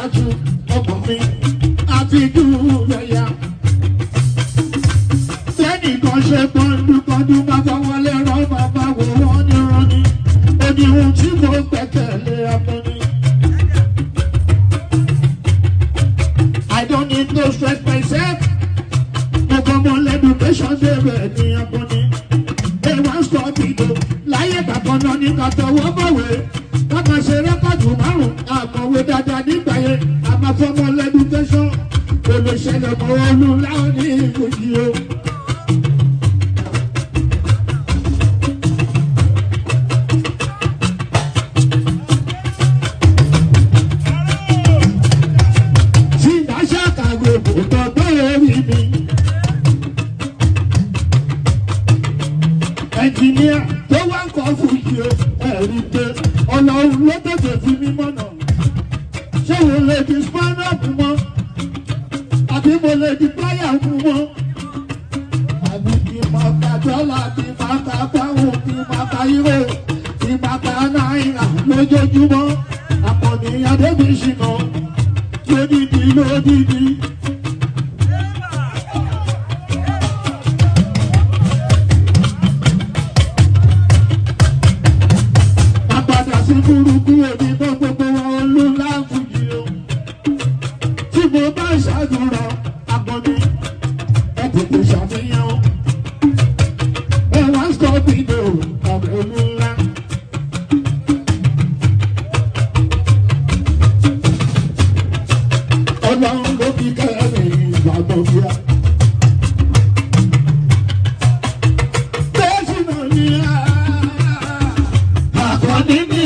àtú ọkọ̀ mi àti dúró ya. Sẹ́nìkan ṣe kọ́ńdúkọ́ńdú máa bá wọlé rán bàbá wò wọ́n ní rọ́ní. Ó ní ohun tí mo gbẹ́kẹ̀lé abọ́ni. I don't need to stress myself. Mo kọ́ mọ lẹ́dùkẹ́sọ̀n débẹ̀ ní abọ́ni. Ẹ wá ń sọ bìdó láyé bàbá náà ní ká tọwọ́ bọ̀wé. Wọ́n máa ṣe rẹ́kọ̀dù márùn-ún àkọ̀wé dáadáa nígbà yẹn. A máa fọmọ lẹ́dùkẹ́sọ̀n. Olùṣẹ̀lẹ̀ mọ́ olùlá ní ìlú yìí o. Ẹnjìníà tó wá ń kọ́ fújì o, ẹ̀rí pé Ọlọ́run ló tètè fi mí mọ̀nà. Ṣé wo lè di spinal mọ́? Àbí mo lè di pláyà mú mọ́? Àbí kí n máa ta dọ́là, kí n máa ta pàwọn, kí n máa ta euro, kí n máa ta náírà lójoojúmọ́. Àkànní Adébísínà lódìdí lódìdí. Burúkú òní tó gbogbo wa olúláfùjì o. Tí mo bá ṣàdúrà àgbọ̀nì ẹ tètè ṣàfihàn o. Ẹ wá ń sọ bídò ọ̀rẹ́ olúńlá. Ọlọ́run ló fi kẹ́rin ìgbàgbọ́ bíà. Bẹ́ẹ̀ sì náà ní àkọ́ní mi.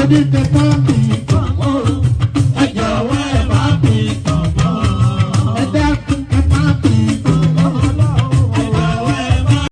Did